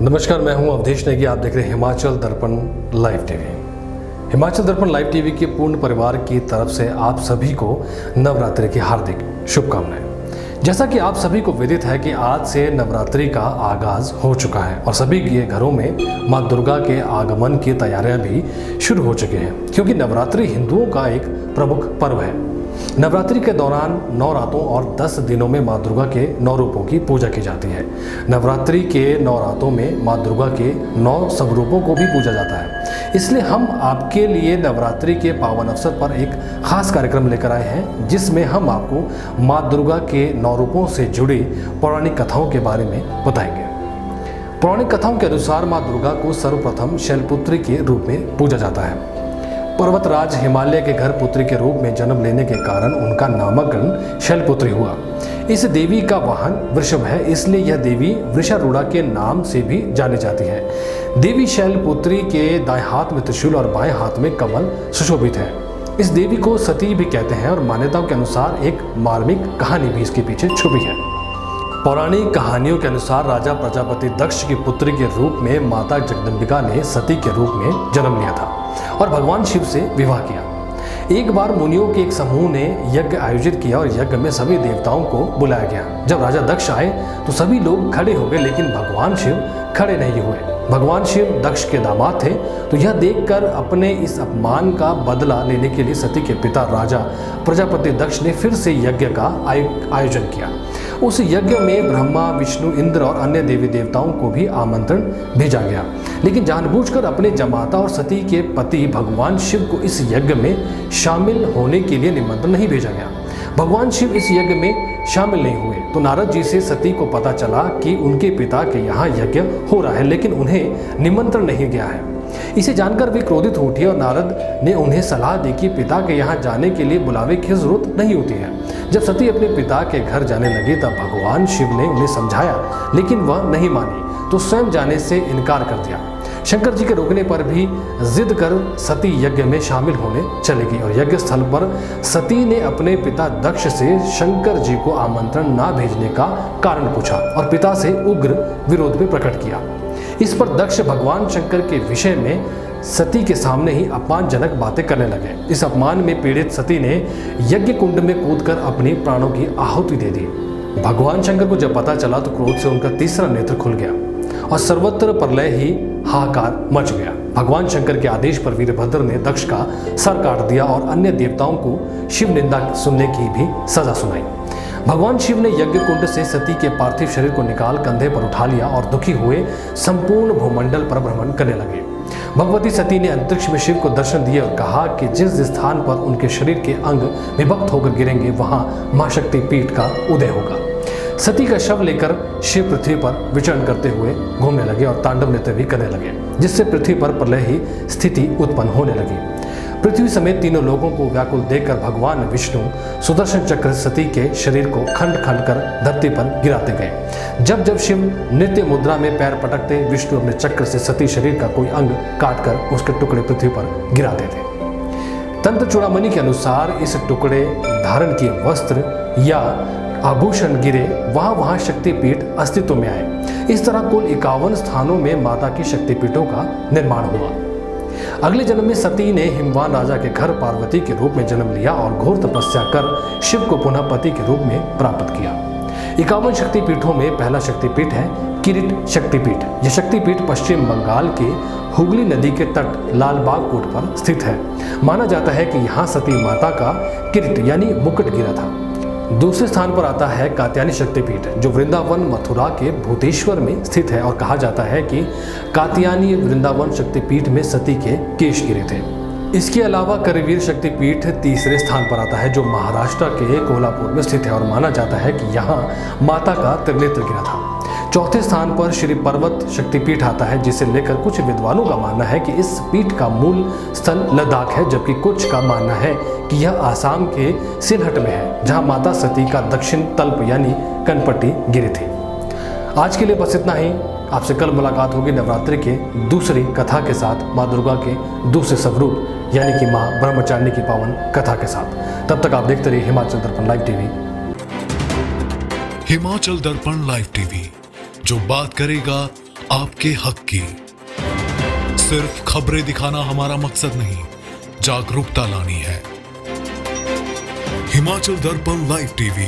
नमस्कार, मैं हूं अवधेश नेगी। आप देख रहे हैं हिमाचल दर्पण लाइव टीवी। हिमाचल दर्पण लाइव टीवी के पूर्ण परिवार की तरफ से आप सभी को नवरात्रि की हार्दिक शुभकामनाएं। जैसा कि आप सभी को विदित है कि आज से नवरात्रि का आगाज हो चुका है और सभी के घरों में मां दुर्गा के आगमन की तैयारियां भी शुरू हो चुकी हैं, क्योंकि नवरात्रि हिंदुओं का एक प्रमुख पर्व है। नवरात्रि के दौरान 9 रातों और 10 दिनों में मां दुर्गा के 9 रूपों की पूजा की जाती है। नवरात्रि के 9 रातों में मां दुर्गा के 9 स्वरूपों को भी पूजा जाता है। इसलिए हम आपके लिए नवरात्रि के पावन अवसर पर एक खास कार्यक्रम लेकर आए हैं, जिसमें हम आपको मां दुर्गा के 9 रूपों से जुड़ी पौराणिक कथाओं के बारे में बताएंगे। पौराणिक कथाओं के अनुसार मां दुर्गा को सर्वप्रथम शैलपुत्री के रूप में पूजा जाता है। पर्वतराज हिमालय के घर पुत्री के रूप में जन्म लेने के कारण उनका नामकरण शैलपुत्री हुआ। इस देवी का वाहन वृषभ है, इसलिए यह देवी वृषारूढ़ा के नाम से भी जानी जाती है। देवी शैलपुत्री के दाएं हाथ में त्रिशूल और बाएं हाथ में कमल सुशोभित है। इस देवी को सती भी कहते हैं और मान्यताओं के अनुसार एक मार्मिक कहानी भी इसके पीछे छुपी है। पौराणिक कहानियों के अनुसार राजा प्रजापति दक्ष की पुत्री के रूप में माता जगदम्बिका ने सती के रूप में जन्म लिया था और भगवान शिव से विवाह किया। एक बार मुनियों के एक समूह ने यज्ञ आयोजित किया और यज्ञ में सभी देवताओं को बुलाया गया। जब राजा दक्ष आए तो सभी लोग खड़े हो गए, लेकिन भगवान शिव खड़े नहीं हुए। भगवान शिव दक्ष के दामाद थे, तो यह देखकर अपने इस अपमान का बदला लेने के लिए सती के पिता राजा प्रजापति दक्ष ने फिर से यज्ञ का आयोजन किया। उस यज्ञ में ब्रह्मा, विष्णु, इंद्र और अन्य देवी देवताओं को भी आमंत्रण भेजा गया, लेकिन जानबूझकर अपने जमाता और सती के पति भगवान शिव को इस यज्ञ में शामिल होने के लिए निमंत्रण नहीं भेजा गया। भगवान शिव इस यज्ञ में शामिल नहीं हुए तो नारद जी से सती को पता चला कि उनके पिता के यहाँ यज्ञ हो रहा है, लेकिन उन्हें निमंत्रण नहीं गया है। इसे जानकर वे क्रोधित उठी और नारद ने उन्हें सलाह दी कि पिता के यहाँ जाने के लिए बुलावे की जरूरत नहीं होती है। जब सती अपने पिता के घर जाने लगी तब भगवान शिव ने उन्हें समझाया, लेकिन वह नहीं मानी तो स्वयं जाने से इनकार कर दिया। शंकर जी के रोकने पर भी जिद कर सती यज्ञ में शामिल होने चली गई और यज्ञ स्थल पर सती ने अपने पिता दक्ष से शंकर जी को आमंत्रण ना भेजने का कारण पूछा और पिता से उग्र विरोध भी प्रकट किया। इस पर दक्ष भगवान शंकर के विषय में सती के सामने ही अपमानजनक बातें करने लगे। इस अपमान में पीड़ित सती ने यज्ञ कुंड में कूदकर अपने प्राणों की आहुति दे दी। भगवान शंकर को जब पता चला तो क्रोध से उनका तीसरा नेत्र खुल गया और सर्वत्र प्रलय ही हाहाकार मच गया। भगवान शंकर के आदेश पर वीरभद्र ने दक्ष का सर काट दिया और अन्य देवताओं को शिव निंदा सुनने की भी सजा सुनाई। भगवान शिव ने यज्ञ कुंड से सती के पार्थिव शरीर को निकाल कंधे पर उठा लिया और दुखी हुए संपूर्ण भूमंडल पर भ्रमण करने लगे। भगवती सती ने अंतरिक्ष में शिव को दर्शन दिए और कहा कि जिस स्थान पर उनके शरीर के अंग विभक्त होकर गिरेंगे वहां मां शक्ति पीठ का उदय होगा। सती का शव लेकर शिव पृथ्वी पर विचरण करते हुए घूमने लगे और तांडव नृत्य भी करने लगे, जिससे पृथ्वी पर प्रलय ही स्थिति उत्पन्न होने लगी। पृथ्वी समेत तीनों लोगों को व्याकुल देखकर भगवान विष्णु सुदर्शन चक्र सती के शरीर को खंड खंड कर धरती पर गिराते गए। जब जब शिव नृत्य मुद्रा में पैर पटकते, विष्णु अपने चक्र से सती शरीर का कोई अंग काटकर उसके टुकड़े पृथ्वी पर गिरा देते। तंत्र चूड़ामणि के अनुसार इस टुकड़े धारण किए वस्त्र या आभूषण गिरे, वहां शक्तिपीठ अस्तित्व में आए। इस तरह कुल 51 स्थानों में माता की शक्तिपीठों का निर्माण हुआ। अगले जन्म में सती ने हिमवान राजा के घर पार्वती के रूप में जन्म लिया और घोर तपस्या कर शिव को पुनः पति के रूप में प्राप्त किया। 51 शक्तिपीठों में पहला शक्तिपीठ है किरीट शक्तिपीठ। यह शक्तिपीठ पश्चिम बंगाल के हुगली नदी के तट लालबाग कोट पर स्थित है। माना जाता है कि यहाँ सती माता का किरीट यानी मुकुट गिरा था। दूसरे स्थान पर आता है कात्यायनी शक्तिपीठ, जो वृंदावन मथुरा के भूतेश्वर में स्थित है और कहा जाता है कि कात्यायनी वृंदावन शक्तिपीठ में सती के केश गिरे थे। इसके अलावा करवीर शक्तिपीठ तीसरे स्थान पर आता है, जो महाराष्ट्र के कोल्हापुर में स्थित है और माना जाता है कि यहाँ माता का त्रिनेत्र गिरा था। चौथे स्थान पर श्री पर्वत शक्तिपीठ आता है, जिसे लेकर कुछ विद्वानों का मानना है कि इस पीठ का मूल स्थल लद्दाख है, जबकि कुछ का मानना है कि यह आसाम के सिलहट में है, जहां माता सती का दक्षिण तल्प यानी कनपट्टी गिरी थी। आज के लिए बस इतना ही। आपसे कल मुलाकात होगी नवरात्रि के दूसरी कथा के साथ, माँ दुर्गा के दूसरे स्वरूप यानी कि माँ ब्रह्मचारिणी की पावन कथा के साथ। तब तक आप देखते रहिए हिमाचल दर्पण लाइव टीवी। हिमाचल दर्पण लाइव टीवी, जो बात करेगा आपके हक की। सिर्फ खबरें दिखाना हमारा मकसद नहीं, जागरूकता लानी है। हिमाचल दर्पण लाइव टीवी